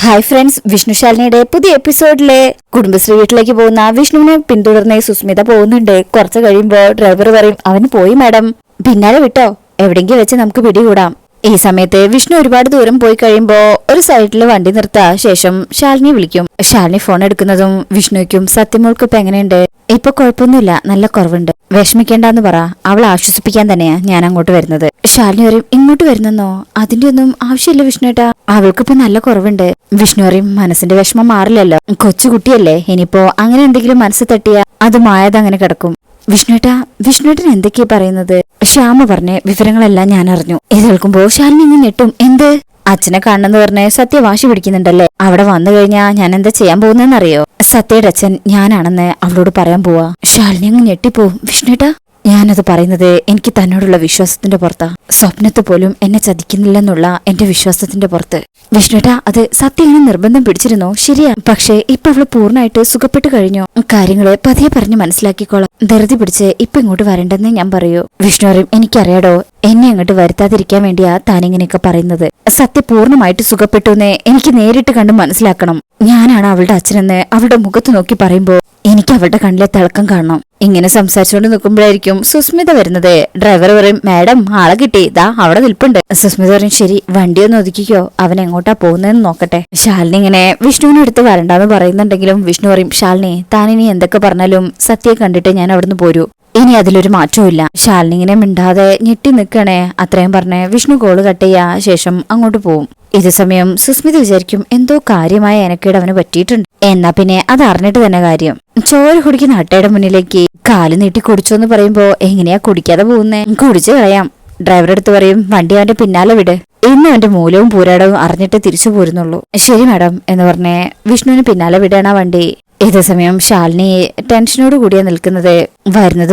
Hi friends, വിഷ്ണുശാലിനിയുടെ പുതിയ എപ്പിസോഡിലെ കുടുംബശ്രീ വീട്ടിലേക്ക് പോകുന്ന വിഷ്ണുവിനെ പിന്തുടർന്ന് സുസ്മിത പോകുന്നുണ്ട്. കുറച്ച് കഴിയുമ്പോ ഡ്രൈവർ പറയും, അവന് പോയി മാഡം, പിന്നാലെ വിട്ടോ, എവിടെയെങ്കിലും വെച്ച് നമുക്ക് പിടികൂടാം. ഈ സമയത്ത് വിഷ്ണു ഒരുപാട് ദൂരം പോയി കഴിയുമ്പോ ഒരു സൈഡിൽ വണ്ടി നിർത്താ ശേഷം ശാലിനി വിളിക്കും. ശാലിനി ഫോൺ എടുക്കുന്നതും വിഷ്ണുക്കും സത്യമോൾക്ക് ഇപ്പൊ എങ്ങനെയുണ്ട്? ഇപ്പൊ കുഴപ്പമൊന്നുമില്ല, നല്ല കുറവുണ്ട്, വിഷമിക്കേണ്ടെന്ന് പറ, അവളെ ആശ്വസിപ്പിക്കാൻ തന്നെയാ ഞാൻ അങ്ങോട്ട് വരുന്നത്. ശാലിനി പറയും, ഇങ്ങോട്ട് വരുന്നെന്നോ? അതിന്റെ ഒന്നും ആവശ്യമില്ല വിഷ്ണുട്ടാ, അവൾക്കിപ്പോ നല്ല കുറവുണ്ട്. വിഷ്ണു പറയും, മനസ്സിന്റെ വിഷമം മാറില്ലല്ലോ, കൊച്ചുകുട്ടിയല്ലേ, ഇനിയിപ്പോ അങ്ങനെ എന്തെങ്കിലും മനസ്സ് തട്ടിയാ അത് മായതങ്ങനെ കിടക്കും. വിഷ്ണുട്ടൻ എന്തൊക്കെയാ പറയുന്നത്? ശ്യാമ പറഞ്ഞ വിവരങ്ങളെല്ലാം ഞാൻ അറിഞ്ഞു. ഇത് കേൾക്കുമ്പോ ശാലിനി ഇങ്ങനെ ഞെട്ടും. എന്ത്? അച്ഛനെ കാണണമെന്ന് പറഞ്ഞ് സത്യ വാശി പിടിക്കുന്നുണ്ടല്ലേ? അവിടെ വന്നു കഴിഞ്ഞാ ഞാൻ എന്താ ചെയ്യാൻ പോകുന്നതെന്നറിയോ? സത്യയുടെ അച്ഛൻ ഞാനാണെന്ന് അവളോട് പറയാൻ പോവാ. ശാലിനി അങ്ങ് ഞെട്ടിപ്പോവും. വിഷ്ണുട്ടാ, ഞാനത് പറയുന്നത് എനിക്ക് തന്നോടുള്ള വിശ്വാസത്തിന്റെ പുറത്താ. സ്വപ്നത്ത് പോലും എന്നെ ചതിക്കുന്നില്ലെന്നുള്ള എന്റെ വിശ്വാസത്തിന്റെ പുറത്ത്. വിഷ്ണുട്ടാ, അത് സത്യം ഇങ്ങനെ നിർബന്ധം പിടിച്ചിരുന്നോ? ശരിയാ, പക്ഷേ ഇപ്പൊ അവള് പൂർണ്ണമായിട്ട് സുഖപ്പെട്ടു കഴിഞ്ഞു. കാര്യങ്ങള് പതിയെ പറഞ്ഞ് മനസ്സിലാക്കിക്കോളാം. ധൃതി പിടിച്ച് ഇപ്പൊ ഇങ്ങോട്ട് വരണ്ടെന്നേ ഞാൻ പറയൂ. വിഷ്ണു പറയും, എനിക്കറിയാടോ, എന്നെ അങ്ങോട്ട് വരുത്താതിരിക്കാൻ വേണ്ടിയാ താനിങ്ങനെയൊക്കെ പറയുന്നത്. സത്യ പൂർണ്ണമായിട്ട് സുഖപ്പെട്ടു എന്നേ എനിക്ക് നേരിട്ട് കണ്ട് മനസ്സിലാക്കണം. ഞാനാണ് അവളുടെ അച്ഛനെന്ന് അവളുടെ മുഖത്ത് നോക്കി പറയുമ്പോ എനിക്ക് അവളുടെ കണ്ണിലെ തിളക്കം കാണണം. ഇങ്ങനെ സംസാരിച്ചുകൊണ്ട് നിൽക്കുമ്പോഴായിരിക്കും സുസ്മിത വരുന്നത്. ഡ്രൈവർ പറയും, മാഡം, ആളെ കിട്ടി, ദാ അവിടെ നിൽപ്പുണ്ട്. സുസ്മിത പറയും, ശരി, വണ്ടി ഒന്ന് ഒതുക്കിക്കോ, അവൻ എങ്ങോട്ടാ പോകുന്നതെന്ന് നോക്കട്ടെ. ശാലിനി ഇങ്ങനെ വിഷ്ണുവിനെ അടുത്ത് വരണ്ടാന്ന് പറയുന്നുണ്ടെങ്കിലും വിഷ്ണു പറയും, ശാലിനി, താനിനി എന്തൊക്കെ പറഞ്ഞാലും സത്യയെ കണ്ടിട്ട് ഞാൻ അവിടുന്ന് പോരൂ, ഇനി അതിലൊരു മാറ്റവും ഇല്ല. ശാലിനി ഇങ്ങനെ മിണ്ടാതെ ഞെട്ടി നിൽക്കണേ. അത്രയും പറഞ്ഞ് വിഷ്ണു കോള് കട്ട് ചെയ്യാ ശേഷം അങ്ങോട്ട് പോവും. ഇതേ സമയം സുസ്മിത വിചാരിക്കും, എന്തോ കാര്യമായ എനക്കേട് അവന് പറ്റിയിട്ടുണ്ട്. എന്നാ പിന്നെ അത് അറിഞ്ഞിട്ട് തന്നെ കാര്യം. ചോര കുടിക്കുന്ന അട്ടയുടെ മുന്നിലേക്ക് കാല് നീട്ടി കുടിച്ചോന്ന് പറയുമ്പോ എങ്ങനെയാ കുടിക്കാതെ പോകുന്നേ? കുടിച്ചു കളയാം. ഡ്രൈവർ അടുത്ത് പറയും, വണ്ടി അവന്റെ പിന്നാലെ വിട്, ഇന്ന് അവന്റെ മൂലവും പൂരാടവും അറിഞ്ഞിട്ട് തിരിച്ചു പോരുന്നുള്ളൂ. ശരി മാഡം എന്ന് പറഞ്ഞേ വിഷ്ണുവിന് പിന്നാലെ വിടണ വണ്ടി. ഇതേ സമയം ശാലിനി ടെൻഷനോട് കൂടിയാ നിൽക്കുന്നത്.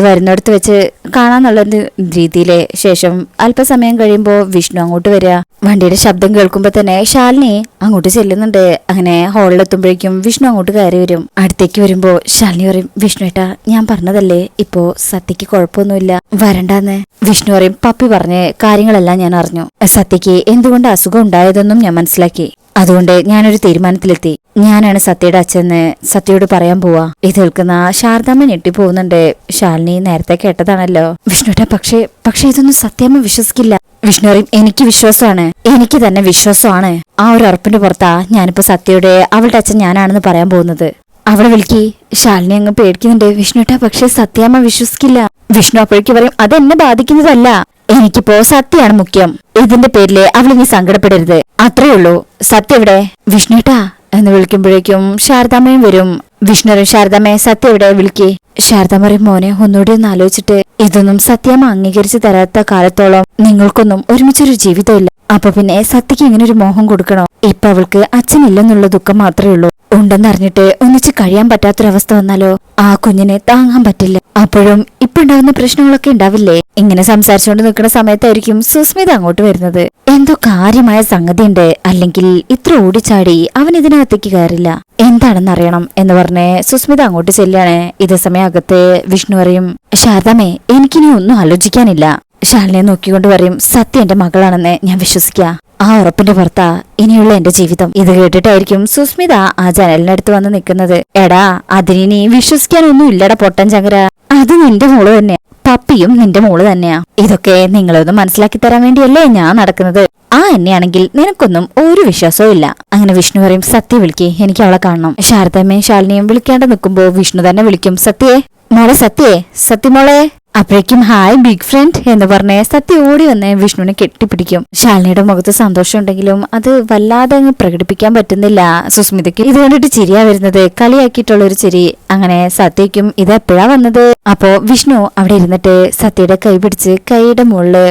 വരുന്നിടത്ത് വെച്ച് കാണാന്നുള്ളൊരു രീതിയിലെ ശേഷം അല്പസമയം കഴിയുമ്പോ വിഷ്ണു അങ്ങോട്ട് വരിക. വണ്ടിയുടെ ശബ്ദം കേൾക്കുമ്പോ തന്നെ ശാലിനി അങ്ങോട്ട് ചെല്ലുന്നുണ്ട്. അങ്ങനെ ഹാളിലെത്തുമ്പോഴേക്കും വിഷ്ണു അങ്ങോട്ട് കയറി വരും. അടുത്തേക്ക് വരുമ്പോ ശാലിനി പറയും, വിഷ്ണു ഏട്ടാ, ഞാൻ പറഞ്ഞതല്ലേ ഇപ്പോ സത്യക്ക് കുഴപ്പമൊന്നുമില്ല, വരണ്ടാന്ന്. വിഷ്ണു പറയും, പപ്പി പറഞ്ഞ് കാര്യങ്ങളെല്ലാം ഞാൻ അറിഞ്ഞു. സത്യക്ക് എന്തുകൊണ്ട് അസുഖം ഉണ്ടായതെന്നും ഞാൻ മനസ്സിലാക്കി. അതുകൊണ്ട് ഞാനൊരു തീരുമാനത്തിലെത്തി. ഞാനാണ് സത്യയുടെ അച്ഛന്ന് സത്യയോട് പറയാൻ പോവാ. ഇത് കേൾക്കുന്ന ശാരദാമ്മ ഞെട്ടിപ്പോകുന്നുണ്ട്. ശാലിനി നേരത്തെ കേട്ടതാണല്ലോ. വിഷ്ണുട്ടാ, പക്ഷേ ഇതൊന്നും സത്യമ്മ വിശ്വസിക്കില്ല. വിഷ്ണു പറയും, എനിക്ക് വിശ്വാസമാണ്, എനിക്ക് തന്നെ വിശ്വാസമാണ്. ആ ഒരു ഉറപ്പിന്റെ പുറത്താ ഞാനിപ്പോ സത്യയുടെ അവളുടെ അച്ഛൻ ഞാനാണെന്ന് പറയാൻ പോകുന്നത്. അവളെ വിളിക്ക്. ശാലിനി അങ്ങ് പേടിക്കുന്നുണ്ട്. വിഷ്ണുട്ടാ, പക്ഷെ സത്യാമ്മ വിശ്വസിക്കില്ല. വിഷ്ണു അപ്പോഴേക്ക് പറയും, അതെന്നെ ബാധിക്കുന്നതല്ല, എനിക്കിപ്പോ സത്യമാണ് മുഖ്യം. ഇതിന്റെ പേരില് അവളിനി സങ്കടപ്പെടരുത്, അത്രേ ഉള്ളൂ. സത്യ എവിടെ? വിഷ്ണുട്ടാ എന്ന് വിളിക്കുമ്പോഴേക്കും ശാരദാമ്മയും വരും. വിഷ്ണു, ശാരദാമ്മയെ സത്യ എവിടെ? വിളിക്ക്. ശാരദാമ്മ പറയും, മോനെ, ഒന്നുകൂടി ഒന്ന് ആലോചിച്ചിട്ട്, ഇതൊന്നും സത്യാമ്മ അംഗീകരിച്ചു തരാത്ത കാലത്തോളം നിങ്ങൾക്കൊന്നും ഒരുമിച്ചൊരു ജീവിതമില്ല. അപ്പൊ പിന്നെ സത്യക്ക് ഇങ്ങനെ ഒരു മോഹം കൊടുക്കണോ? ഇപ്പൊ അവൾക്ക് അച്ഛനില്ലെന്നുള്ള ദുഃഖം മാത്രമേ ഉള്ളൂ. ഉണ്ടെന്നറിഞ്ഞിട്ട് ഒന്നിച്ച് കഴിയാൻ പറ്റാത്തൊരവസ്ഥ വന്നാലോ ആ കുഞ്ഞിനെ താങ്ങാൻ പറ്റില്ല. അപ്പോഴും ഇപ്പൊ ഉണ്ടാകുന്ന പ്രശ്നങ്ങളൊക്കെ ഉണ്ടാവില്ലേ? ഇങ്ങനെ സംസാരിച്ചുകൊണ്ട് നിൽക്കുന്ന സമയത്തായിരിക്കും സുസ്മിത അങ്ങോട്ട് വരുന്നത്. എന്തോ കാര്യമായ സംഗതിയുണ്ട്, അല്ലെങ്കിൽ ഇത്ര ഓടിച്ചാടി അവൻ ഇതിനകത്തേക്ക് കയറില്ല. എന്താണെന്നറിയണം എന്ന് പറഞ്ഞ് സുസ്മിത അങ്ങോട്ട് ചെല്ലാണ്. ഇതേ സമയം അകത്ത് വിഷ്ണു പറയും, ശാരദാമ്മേ, എനിക്കിനി ഒന്നും ആലോചിക്കാനില്ല. ശാലിനിയെ നോക്കിക്കൊണ്ട് പറയും, സത്യ എന്റെ മകളാണെന്ന് ഞാൻ വിശ്വസിക്ക. ആ ഉറപ്പിന്റെ പുറത്താ ഇനിയുള്ള എന്റെ ജീവിതം. ഇത് കേട്ടിട്ടായിരിക്കും സുസ്മിത ആ ജനലിനടുത്ത് വന്ന് നിൽക്കുന്നത്. എടാ, അതിനി വിശ്വസിക്കാനൊന്നും ഇല്ലടാ പൊട്ടൻ ചങ്കര, അത് നിന്റെ മോള് തന്നെ, പപ്പിയും നിന്റെ മോള് തന്നെയാ. ഇതൊക്കെ നിങ്ങളൊന്ന് മനസ്സിലാക്കി തരാൻ വേണ്ടിയല്ലേ ഞാൻ നടക്കുന്നത്. ആ എന്നെയാണെങ്കിൽ നിനക്കൊന്നും ഒരു വിശ്വാസവും ഇല്ല. അങ്ങനെ വിഷ്ണു പറയും, സത്യ വിളിക്ക്, എനിക്ക് അവളെ കാണണം. ശാരദമ്മയും ശാലിനിയും വിളിക്കാണ്ട് നിൽക്കുമ്പോ വിഷ്ണു തന്നെ വിളിക്കും, സത്യേ, മോളെ സത്യേ, സത്യമോളെ. അപ്പോഴേക്കും ഹായ് ബിഗ് ഫ്രണ്ട് എന്ന് പറഞ്ഞ് സത്യ ഓടി വന്ന് വിഷ്ണുവിനെ കെട്ടിപ്പിടിക്കും. ശാലിനിയുടെ മുഖത്ത് സന്തോഷം ഉണ്ടെങ്കിലും അത് വല്ലാതെ അങ്ങ് പ്രകടിപ്പിക്കാൻ പറ്റുന്നില്ല സുസ്മിതയ്ക്ക്. ഇത് കണ്ടിട്ട് ചിരിയാ വരുന്നത്, കളിയാക്കിയിട്ടുള്ള ഒരു ചിരി. അങ്ങനെ സത്യയ്ക്കും ഇത് എപ്പോഴാ വന്നത്? അപ്പോ വിഷ്ണു അവിടെ ഇരുന്നിട്ട് സത്യയുടെ കൈ പിടിച്ച് കൈയുടെ മുകളില്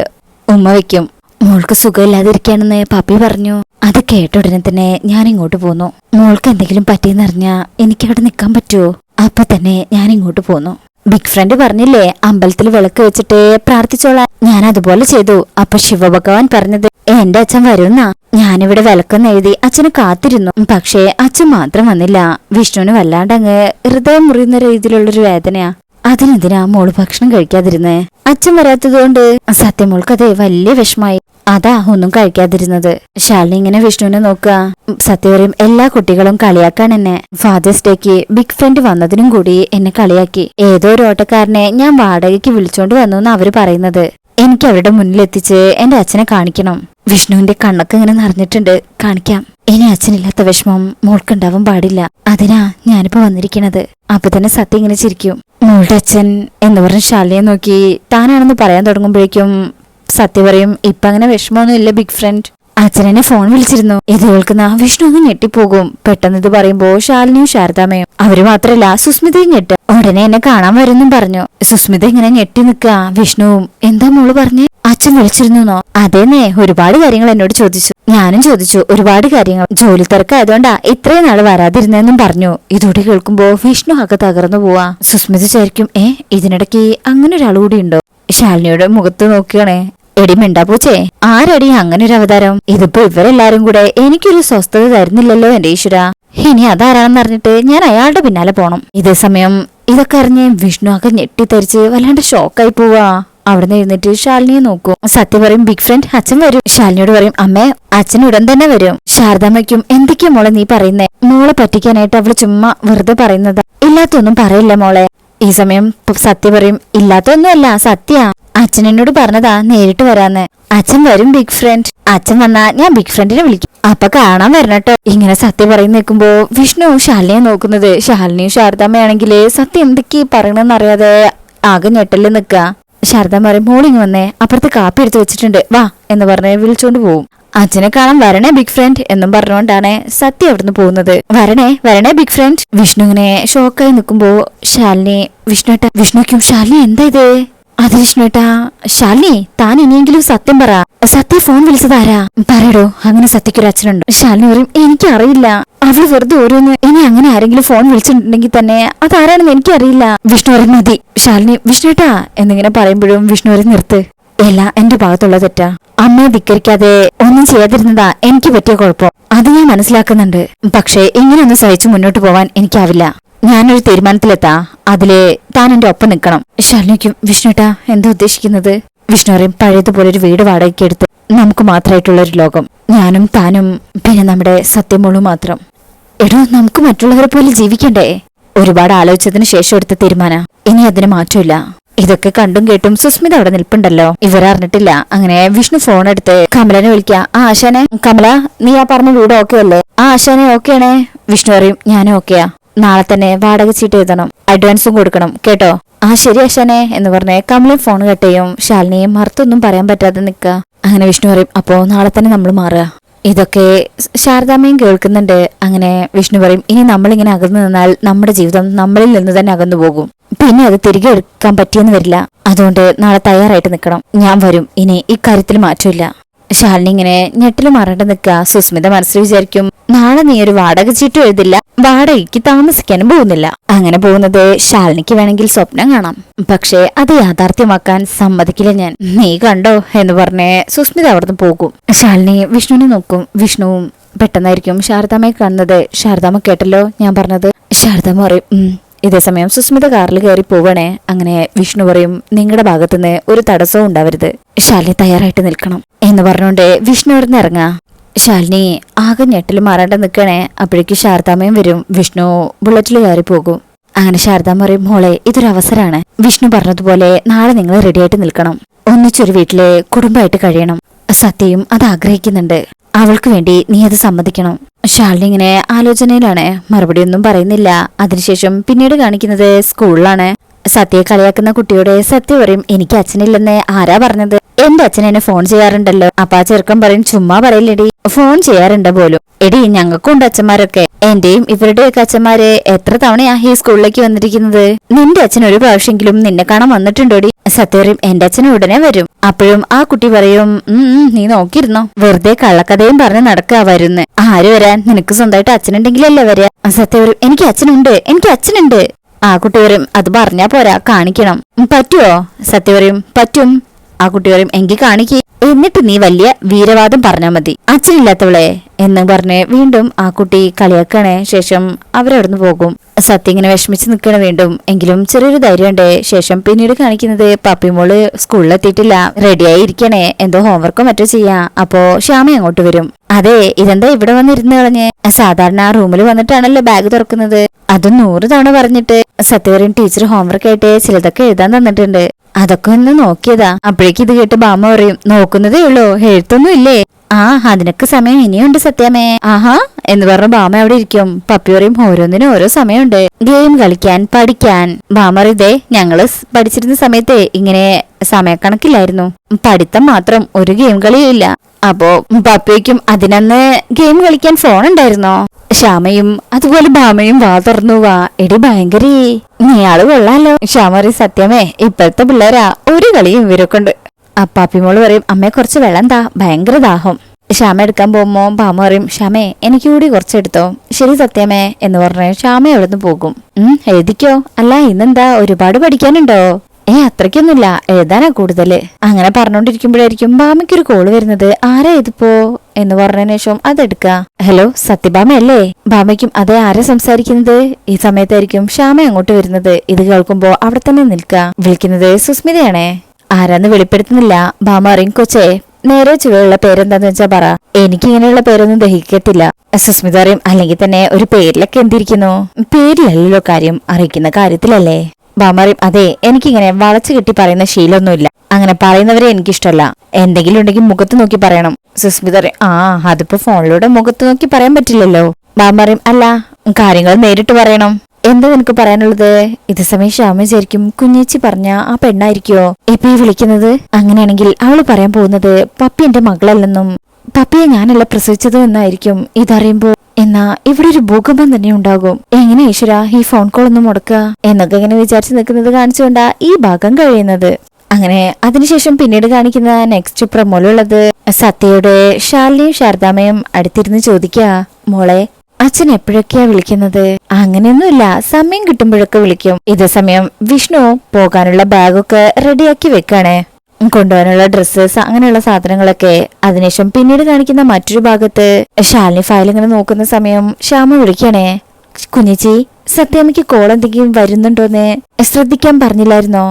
ഉമ്മ വെക്കും. മോൾക്ക് സുഖമില്ലാതിരിക്കാണെന്ന് പപ്പി പറഞ്ഞു. അത് കേട്ട ഉടനെ തന്നെ ഞാൻ ഇങ്ങോട്ട് പോന്നു. മോൾക്ക് എന്തെങ്കിലും പറ്റിയെന്നറിഞ്ഞാ എനിക്കവിടെ നിൽക്കാൻ പറ്റുമോ? അപ്പൊ തന്നെ ഞാൻ ഇങ്ങോട്ട് പോന്നു. ബിഗ് ഫ്രണ്ട് പറഞ്ഞില്ലേ അമ്പലത്തിൽ വിളക്ക് വെച്ചിട്ട് പ്രാർത്ഥിച്ചോളാൻ, ഞാൻ അതുപോലെ ചെയ്തു. അപ്പൊ ശിവഭഗവാൻ പറഞ്ഞത് എന്റെ അച്ഛൻ വരുന്നാ. ഞാനിവിടെ വിളക്കെന്ന് എഴുതി അച്ഛനെ കാത്തിരുന്നു, പക്ഷേ അച്ഛൻ മാത്രം വന്നില്ല. വിഷ്ണുവിന് വല്ലാണ്ടങ്ങ് ഹൃദയം മുറിയുന്ന രീതിയിലുള്ളൊരു വേദനയാ. അതിനെന്തിനാ മോള് ഭക്ഷണം കഴിക്കാതിരുന്നേ? അച്ഛൻ വരാത്തതുകൊണ്ട് സത്യം മോൾക്കതേ വലിയ വിഷമായി. അതാ ഒന്നും കഴിക്കാതിരുന്നത്. ശാലിനി ഇങ്ങനെ വിഷ്ണുവിനെ നോക്കുക. സത്യം പറയും, എല്ലാ കുട്ടികളും കളിയാക്കാൻ എന്നെ. ഫാദേഴ്സ് ഡേക്ക് ബിഗ് ഫ്രണ്ട് വന്നതിനും കൂടി എന്നെ കളിയാക്കി. ഏതോ ഒരു ഓട്ടക്കാരനെ ഞാൻ വാടകയ്ക്ക് വിളിച്ചോണ്ട് വന്നു എന്ന് അവര് പറയുന്നത്. എനിക്ക് അവരുടെ മുന്നിലെത്തിച്ച് എന്റെ അച്ഛനെ കാണിക്കണം. വിഷ്ണുവിന്റെ കണ്ണൊക്കെ ഇങ്ങനെ നിറഞ്ഞിട്ടുണ്ട്. കാണിക്കാം. ഇനി അച്ഛനില്ലാത്ത വിഷമം മോൾക്കുണ്ടാവാൻ പാടില്ല. അതിനാ ഞാനിപ്പോ വന്നിരിക്കണത്. അപ്പൊ തന്നെ സത്യം ഇങ്ങനെ ചിരിക്കും. മോളുടെ അച്ഛൻ എന്ന് പറഞ്ഞ ശാലിനിയെ നോക്കി താനാണെന്ന് പറയാൻ തുടങ്ങുമ്പോഴേക്കും സത്യം പറയും, ഇപ്പൊ അങ്ങനെ വിഷമമൊന്നും ഇല്ല ബിഗ് ഫ്രണ്ട്. അച്ഛനെന്നെ ഫോൺ വിളിച്ചിരുന്നു. ഇത് കേൾക്കുന്ന വിഷ്ണു ഒന്ന് ഞെട്ടിപ്പോകും. പെട്ടെന്ന് ഇത് പറയുമ്പോ ശാലിനിയും ശാരദാമ്മയും അവര് മാത്രല്ല സുസ്മിതയും ഞെട്ട്. ഉടനെ എന്നെ കാണാൻ വരുന്നും പറഞ്ഞു. സുസ്മിത ഇങ്ങനെ ഞെട്ടി നിൽക്കുക. വിഷ്ണുവും എന്താ മോള് പറഞ്ഞേ? അച്ഛൻ വിളിച്ചിരുന്നോ? അതേന്നേ, ഒരുപാട് കാര്യങ്ങൾ എന്നോട് ചോദിച്ചു. ഞാനും ചോദിച്ചു ഒരുപാട് കാര്യങ്ങൾ. ജോലി തിരക്കായതുകൊണ്ടാ ഇത്രയും നാള് വരാതിരുന്നെന്നും പറഞ്ഞു. ഇതോടെ കേൾക്കുമ്പോ വിഷ്ണു ആകെ തകർന്നു പോവാ. സുസ്മിത വിചാരിക്കും, ഇതിനിടയ്ക്ക് അങ്ങനെ ഒരാൾ കൂടി ഉണ്ടോ? ശാലിനിയുടെ മുഖത്ത് നോക്കുകയാണേ. എടി മിണ്ടാപ്പൂച്ചേ, ആരടി അങ്ങനെ ഒരു അവതാരം? ഇതിപ്പോ ഇവരെല്ലാരും കൂടെ എനിക്കൊരു സ്വസ്ഥത തരുന്നില്ലല്ലോ എന്റെ ഈശ്വര. ഇനി അതാരാണെന്ന് അറിഞ്ഞിട്ട് ഞാൻ അയാളുടെ പിന്നാലെ പോണം. ഇതേ സമയം ഇതൊക്കെ അറിഞ്ഞ് വിഷ്ണു ആകെ ഞെട്ടിത്തരിച്ച് വല്ലാണ്ട് ഷോക്കായി പോവാ. അവിടുന്ന് എഴുന്നേറ്റ് ശാലിനിയെ നോക്കും. സത്യം പറയും, ബിഗ് ഫ്രണ്ട് അച്ഛൻ വരും. ശാലിനിയോട് പറയും, അമ്മേ അച്ഛൻ ഉടൻ തന്നെ വരും. ശാരദാമ്മയ്ക്കും എന്തൊക്കെയാ മോളെ നീ പറയുന്നേ? മോളെ പറ്റിക്കാനായിട്ട് അവള് ചുമ്മാ വെറുതെ പറയുന്നതാ. ഇല്ലാത്തൊന്നും പറയില്ല മോളെ. ഈ സമയം സത്യം പറയും, ഇല്ലാത്തൊന്നുമല്ല സത്യ. അച്ഛൻ എന്നോട് പറഞ്ഞതാ നേരിട്ട് വരാന്ന്. അച്ഛൻ വരും ബിഗ് ഫ്രണ്ട്. അച്ഛൻ വന്നാ ഞാൻ ബിഗ് ഫ്രണ്ടിനെ വിളിക്കും. അപ്പൊ കാണാൻ വരണട്ടോ. ഇങ്ങനെ സത്യം പറയുന്ന നിൽക്കുമ്പോ വിഷ്ണു ശാലിനിയെ നോക്കുന്നത്. ശാലിനിയും ശാരദാമ്മയാണെങ്കില് സത്യം എന്തൊക്കെയാ പറയണെന്നറിയാതെ ആകെ ഞെട്ടല് നിൽക്കുക. ശാരദാമ്മ പറയും, മോളിങ് വന്നേ, അപ്പുറത്ത് കാപ്പി എടുത്ത് വെച്ചിട്ടുണ്ട്, വാ എന്ന് പറഞ്ഞ് വിളിച്ചോണ്ട് പോവും. അച്ഛനെ കാണാൻ വരണേ ബിഗ് ഫ്രണ്ട് എന്നും പറഞ്ഞുകൊണ്ടാണ് സത്യ അവിടുന്ന് പോകുന്നത്. വരണേ വരണേ ബിഗ് ഫ്രണ്ട്. വിഷ്ണു ഇങ്ങനെ ഷോക്കായി നിൽക്കുമ്പോ ശാലിനി വിഷ്ണുക്കും ശാലിനി എന്താ ഇത്? അത് വിഷ്ണുട്ടാ. ശാലിനി താൻ ഇനിയെങ്കിലും സത്യം പറ. സത്യ ഫോൺ വിളിച്ചതാരാ? പറയടോ, അങ്ങനെ സത്യക്കൊരു അച്ഛനുണ്ട്. ശാലിനി പറയും, എനിക്കറിയില്ല. അവള് വെറുതെ ഓരോന്ന്. ഇനി അങ്ങനെ ആരെങ്കിലും ഫോൺ വിളിച്ചിട്ടുണ്ടെങ്കിൽ തന്നെ അതാരാണെന്ന് എനിക്കറിയില്ല. വിഷ്ണു പറയും, മതി. ശാലിനി വിഷ്ണുട്ടാ എന്നിങ്ങനെ പറയുമ്പോഴും വിഷ്ണു പറയും, നിർത്ത്. എല്ലാം എന്റെ ഭാഗത്തുള്ള തെറ്റാ. അമ്മയെ ധിക്കരിക്കാതെ ഒന്നും ചെയ്യാതിരുന്നതാ എനിക്ക് പറ്റിയ കുഴപ്പം. അത് ഞാൻ മനസ്സിലാക്കുന്നുണ്ട്. പക്ഷെ ഇങ്ങനെയൊന്നും സഹിച്ചു മുന്നോട്ട് പോവാൻ എനിക്കാവില്ല. ഞാനൊരു തീരുമാനത്തിലെത്താ. അതിലെ താൻ എന്റെ ഒപ്പം നിൽക്കണം. ശാലിനിക്കും, വിഷ്ണുട്ടാ എന്താ ഉദ്ദേശിക്കുന്നത്? വിഷ്ണു പറയും, പഴയതുപോലെ ഒരു വീട് വാടകയ്ക്ക് എടുത്ത് നമുക്ക് മാത്രമായിട്ടുള്ള ഒരു ലോകം. ഞാനും താനും പിന്നെ നമ്മുടെ സത്യമോളും മാത്രം. എടോ, നമുക്ക് മറ്റുള്ളവരെ പോലെ ജീവിക്കണ്ടേ? ഒരുപാട് ആലോചിച്ചതിന് ശേഷം എടുത്ത തീരുമാന. ഇനി അതിന് മാറ്റമില്ല. ഇതൊക്കെ കണ്ടും കേട്ടും സുസ്മിത അവിടെ നിൽപ്പുണ്ടല്ലോ. ഇവരറിഞ്ഞിട്ടില്ല. അങ്ങനെ വിഷ്ണു ഫോൺ എടുത്ത് കമലനെ വിളിക്ക. ആ ആശാനെ, കമല നീ ആ പറഞ്ഞ വീട് ഓക്കെ അല്ലേ? ആ ആശാനെ ഓക്കെയാണേ. വിഷ്ണു പറയും, ഞാനും ഓക്കെയാ. നാളെ തന്നെ വാടക ചീട്ട് എഴുതണം, അഡ്വാൻസും കൊടുക്കണം കേട്ടോ. ആ ശരി ആശാനെ എന്ന് പറഞ്ഞ് കമലയും ഫോൺ കട്ട് ചെയ്യും. ശാലിനിയും മറുത്തൊന്നും പറയാൻ പറ്റാതെ നിൽക്കുക. അങ്ങനെ വിഷ്ണു പറയും, അപ്പോ നാളെ തന്നെ നമ്മൾ മാറുക. ഇതൊക്കെ ശാരദാമ്മയും കേൾക്കുന്നുണ്ട്. അങ്ങനെ വിഷ്ണു പറയും, ഇനി നമ്മളിങ്ങനെ അകന്നു നിന്നാൽ നമ്മുടെ ജീവിതം നമ്മളിൽ നിന്ന് തന്നെ അകന്നു പോകും. പിന്നെ അത് തിരികെ എടുക്കാൻ പറ്റിയെന്ന് വരില്ല. അതുകൊണ്ട് നാളെ തയ്യാറായിട്ട് നിൽക്കണം. ഞാൻ വരും. ഇനി ഇക്കാര്യത്തിൽ മാറ്റമില്ല. ശാലിനി ഇങ്ങനെ ഞെട്ടില് മാറേണ്ട നിൽക്കുക. സുസ്മിത മനസ്സിൽ വിചാരിക്കും, നാളെ നീ ഒരു വാടക ചീട്ടും എഴുതില്ല, വാടകയ്ക്ക് താമസിക്കാനും പോകുന്നില്ല. അങ്ങനെ പോകുന്നത് ശാലിനിക്ക് വേണമെങ്കിൽ സ്വപ്നം കാണാം, പക്ഷെ അത് യാഥാർത്ഥ്യമാക്കാൻ സമ്മതിക്കില്ല ഞാൻ. നീ കണ്ടോ എന്ന് പറഞ്ഞ് സുസ്മിത അവിടുന്ന് പോകും. ശാലിനി വിഷ്ണുവിനെ നോക്കും. വിഷ്ണുവും പെട്ടെന്നായിരിക്കും ശാരദാമ്മയെ കാണുന്നത്. ശാരദാമ്മ കേട്ടല്ലോ ഞാൻ പറഞ്ഞത്? ശാരദാമ്മ പറയും, ഇതേസമയം സുസ്മിത കാറിൽ കയറി പോവണേ. അങ്ങനെ വിഷ്ണു പറയും, നിങ്ങളുടെ ഭാഗത്തുനിന്ന് ഒരു തടസ്സവും ഉണ്ടാവരുത്. ശാലിനി തയ്യാറായിട്ട് നിൽക്കണം എന്ന് പറഞ്ഞുകൊണ്ട് വിഷ്ണു ഇവിടുന്ന് ഇറങ്ങാ. ശാലിനി ആകെ ഞെട്ടിൽ മാറാണ്ട് നിൽക്കണേ. അപ്പോഴേക്കും ശാരദാമ്മയും വരും. വിഷ്ണു ബുള്ളറ്റിൽ കയറി പോകും. അങ്ങനെ ശാരദാമ്മ പറയും, മോളെ ഇതൊരു അവസരമാണ്. വിഷ്ണു പറഞ്ഞതുപോലെ നാളെ നിങ്ങൾ റെഡിയായിട്ട് നിൽക്കണം. ഒന്നിച്ചൊരു വീട്ടിലെ കുടുംബമായിട്ട് കഴിയണം. സത്യയും അത് ആഗ്രഹിക്കുന്നുണ്ട്. അവൾക്ക് വേണ്ടി നീ അത് സമ്മതിക്കണം. ശാലിനി ഇങ്ങനെ ആലോചനയിലാണ്. മറുപടി ഒന്നും പറയുന്നില്ല. അതിനുശേഷം പിന്നീട് കാണിക്കുന്നത് സ്കൂളിലാണ്. സത്യയെ കളിയാക്കുന്ന കുട്ടിയോട് സത്യ പറയും, എനിക്ക് അച്ഛനില്ലെന്ന് ആരാ പറഞ്ഞത്? എന്റെ അച്ഛൻ എന്നെ ഫോൺ ചെയ്യാറുണ്ടല്ലോ. അപ്പൊ ആ ചെറുക്കൻ പറയും, ചുമ്മാ പറയില്ലെടി, ഫോൺ ചെയ്യാറുണ്ട് പോലും. എടി ഞങ്ങൾക്കുണ്ട് അച്ഛന്മാരൊക്കെ. എന്റെയും ഇവരുടെയൊക്കെ അച്ഛന്മാര് എത്ര തവണയാ ഈ സ്കൂളിലേക്ക് വന്നിരിക്കുന്നത്? നിന്റെ അച്ഛൻ ഒരു പ്രാവശ്യമെങ്കിലും നിന്നെ കാണാൻ വന്നിട്ടുണ്ടോടി? സത്യ പറയും, എന്റെ അച്ഛൻ ഉടനെ വരും. അപ്പോഴും ആ കുട്ടി പറയും, നീ നോക്കിയിരുന്നോ, വെറുതെ കള്ളക്കഥയും പറഞ്ഞ് നടക്കുക വരുന്ന്. ആര് വരാൻ? നിനക്ക് സ്വന്തമായിട്ട് അച്ഛനുണ്ടെങ്കിലല്ലേ വരിക. സത്യ പറയും, എനിക്ക് അച്ഛനുണ്ട്. ആ കുട്ടി പറയും, അത് പറഞ്ഞാ പോരാ, കാണിക്കണം. പറ്റുവോ? സത്യ പറയും, പറ്റും. ആ കുട്ടി പറയും എങ്കിൽ കാണിക്ക്, എന്നിട്ട് നീ വലിയ വീരവാദം പറഞ്ഞാ മതി, അച്ഛനില്ലാത്തവളെ എന്ന് പറഞ്ഞ് വീണ്ടും ആ കുട്ടി കളിയാക്കണേ. ശേഷം അവരവിടുന്ന് പോകും. സത്യ ഇങ്ങനെ വിഷമിച്ച് നിൽക്കണ വീണ്ടും. എങ്കിലും ചെറിയൊരു ധൈര്യമുണ്ട്. ശേഷം പിന്നീട് കാണിക്കുന്നത് പപ്പിമോള് സ്കൂളിലെത്തിയിട്ടില്ല, റെഡിയായി ഇരിക്കണേ, എന്തോ ഹോംവർക്കോ മറ്റോ ചെയ്യാ. അപ്പോ ശ്യാമ അങ്ങോട്ട് വരും. അതെ, ഇതെന്താ ഇവിടെ വന്നിരുന്ന് കളഞ്ഞ്? സാധാരണ റൂമിൽ വന്നിട്ടാണല്ലോ ബാഗ് തുറക്കുന്നത്. അത് 100 തവണ പറഞ്ഞിട്ട് സത്യവരൻ ടീച്ചർ ഹോംവർക്ക് ആയിട്ട് ചിലതൊക്കെ എഴുതാൻ തന്നിട്ടുണ്ട്, അതൊക്കെ ഒന്ന് നോക്കിയതാ. അപ്പോഴേക്ക് ഇത് കേട്ട് ബാമ പറയും, നോക്കുന്നതേ ഉള്ളൂ, എഴുത്തൊന്നും ഇല്ലേ? ആ, അതിനൊക്കെ സമയം ഇനിയുണ്ട് സത്യമേ. ആഹാ എന്ന് പറഞ്ഞ ബാമ അവിടെ ഇരിക്കും. പപ്പി പറയും, ഓരോന്നിനും ഓരോ സമയമുണ്ട്, ഗെയിം കളിക്കാൻ, പഠിക്കാൻ. ബാമ പറയതേ, ഞങ്ങള് പഠിച്ചിരുന്ന സമയത്തെ ഇങ്ങനെ സമയക്കണക്കില്ലായിരുന്നു, പഠിത്തം മാത്രം, ഒരു ഗെയിം കളിയില്ല. അപ്പോ പപ്പിയ്ക്കും അതിനന്ന് ഗെയിം കളിക്കാൻ ഫോൺ ഉണ്ടായിരുന്നോ? ശ്യാമയും അതുപോലെ ഭാമയും വാ തുറന്നു. വാ എടി ഭയങ്കരി, നീയാള് കൊള്ളാലോ. ശ്യാമ പറയും, സത്യമേ ഇപ്പോഴത്തെ പിള്ളേരാ, ഒരു കളിയും ഇവരൊക്കെ ഉണ്ട്. അപ്പാപ്പിമോള് പറയും, അമ്മയെ കുറച്ച് വെള്ളം താ, ഭയങ്കര ദാഹം. ശ്യാമ എടുക്കാൻ പോകുമ്പോ ഭാമ പറയും, ശ്യാമേ എനിക്ക് കൂടി കുറച്ചെടുത്തോ. ശരി സത്യമേ എന്ന് പറഞ്ഞ് ശ്യാമ എവിടുന്ന് പോകും. എഴുതിക്കോ. അല്ല ഇന്നെന്താ ഒരുപാട് പഠിക്കാനുണ്ടോ? അത്രയ്ക്കൊന്നുമില്ല, എഴുതാനാ കൂടുതല്. അങ്ങനെ പറഞ്ഞോണ്ടിരിക്കുമ്പോഴായിരിക്കും ഭാമയ്ക്കൊരു കോള് വരുന്നത്. ആരാ ഇതിപ്പോ എന്ന് പറഞ്ഞതിന് ശേഷം അതെടുക്ക. ഹലോ സത്യഭാമയല്ലേ? ഭാമയ്ക്കും അതെ, ആരാ സംസാരിക്കുന്നത്? ഈ സമയത്തായിരിക്കും ശ്യാമ അങ്ങോട്ട് വരുന്നത്. ഇത് കേൾക്കുമ്പോ അവിടെ തന്നെ നിൽക്ക. വിളിക്കുന്നത് സുസ്മിതയാണേ. ആരാന്ന് വെളിപ്പെടുത്തുന്നില്ല. ഭാമ അറിയും, കൊച്ചേ നേരെ ചുവയുള്ള പേരെന്താന്ന് വെച്ചാ പറ, എനിക്കിങ്ങനെയുള്ള പേരൊന്നും ദഹിക്കത്തില്ല. സുസ്മിത അറിയും, അല്ലെങ്കിൽ തന്നെ ഒരു പേരിലൊക്കെ എന്തിരിക്കുന്നു? പേരിലല്ലോ കാര്യം, അറിയിക്കുന്ന കാര്യത്തിലല്ലേ. ഭാമറിയും, അതെ എനിക്കിങ്ങനെ വളച്ചു കെട്ടി പറയുന്ന ശീലമൊന്നുമില്ല, അങ്ങനെ പറയുന്നവരെ എനിക്കിഷ്ടമല്ല, എന്തെങ്കിലും ഉണ്ടെങ്കിൽ മുഖത്ത് നോക്കി പറയണം. സുസ്മിത അറിയും, അതിപ്പോ ഫോണിലൂടെ മുഖത്ത് നോക്കി പറയാൻ പറ്റില്ലല്ലോ. ഭാമറിയും, അല്ല കാര്യങ്ങൾ നേരിട്ട് പറയണം. എന്താ നിനക്ക് പറയാനുള്ളത്? ഇത് സമയം ശ്യാമ വിചാരിക്കും, കുഞ്ഞേച്ചി പറഞ്ഞ ആ പെണ്ണായിരിക്കോ ഇപ്പൊ ഈ വിളിക്കുന്നത്? അങ്ങനെയാണെങ്കിൽ അവള് പറയാൻ പോകുന്നത് പപ്പി എന്റെ മകളല്ലെന്നും പപ്പിയെ ഞാനല്ല പ്രസവിച്ചത് എന്നായിരിക്കും. ഇതറിയുമ്പോ എന്നാ ഇവിടെ ഒരു ഭൂകമ്പം തന്നെ ഉണ്ടാകും. എങ്ങനെ ഈശ്വര ഈ ഫോൺ കോൾ ഒന്നും മുടക്കുക എന്നൊക്കെ ഇങ്ങനെ വിചാരിച്ചു നിൽക്കുന്നത് കാണിച്ചുകൊണ്ടാ ഈ ഭാഗം കഴിയുന്നത്. അങ്ങനെ അതിനുശേഷം പിന്നീട് കാണിക്കുന്ന നെക്സ്റ്റ് പ്രൊമോയിലുള്ളത് സത്യയുടെ ശാലിനിയും ശാരദാമയും അടുത്തിരുന്ന് ചോദിക്കുക, മോളെ അച്ഛൻ എപ്പോഴൊക്കെയാ വിളിക്കുന്നത്? അങ്ങനെയൊന്നുമില്ല, സമയം കിട്ടുമ്പോഴൊക്കെ വിളിക്കും. ഇതേ സമയം വിഷ്ണു പോകാനുള്ള ബാഗൊക്കെ റെഡിയാക്കി വെക്കാണേ, കൊണ്ടുപോകാനുള്ള ഡ്രസ്സസ് അങ്ങനെയുള്ള സാധനങ്ങളൊക്കെ. അതിനുശേഷം പിന്നീട് കാണിക്കുന്ന മറ്റൊരു ഭാഗത്ത് ശാലിനി ഫയൽ ഇങ്ങനെ നോക്കുന്ന സമയം ശ്യാമ വിളിക്കണേ, കുഞ്ഞേച്ചി സത്യാമ്മയ്ക്ക് കോൾ എന്തെങ്കിലും വരുന്നുണ്ടോന്ന് ശ്രദ്ധിക്കാൻ പറഞ്ഞില്ലായിരുന്നോ?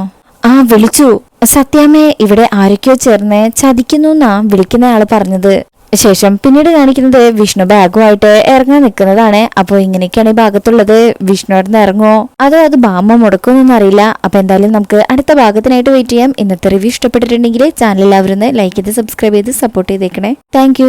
വിളിച്ചു സത്യാമ്മയെ ഇവിടെ ആരൊക്കെയോ ചേർന്ന് ചതിക്കുന്നു എന്നാ വിളിക്കുന്ന ആള് പറഞ്ഞത്. ശേഷം പിന്നീട് കാണിക്കുന്നത് വിഷ്ണു ബാഗുമായിട്ട് ഇറങ്ങാൻ നിൽക്കുന്നതാണ്. അപ്പൊ ഇങ്ങനെയൊക്കെയാണ് ഈ ഭാഗത്തുള്ളത്. വിഷ്ണു അവിടെ നിന്ന് ഇറങ്ങുമോ അതോ അത് ബാമ മുടക്കുമെന്നൊന്നും അറിയില്ല. അപ്പൊ എന്തായാലും നമുക്ക് അടുത്ത ഭാഗത്തിനായിട്ട് വെയിറ്റ് ചെയ്യാം. ഇന്നത്തെ റിവ്യൂ ഇഷ്ടപ്പെട്ടിട്ടുണ്ടെങ്കിൽ ചാനൽ എല്ലാവരും ലൈക്ക് ചെയ്ത് സബ്സ്ക്രൈബ് ചെയ്ത് സപ്പോർട്ട് ചെയ്തേക്കണേ. താങ്ക്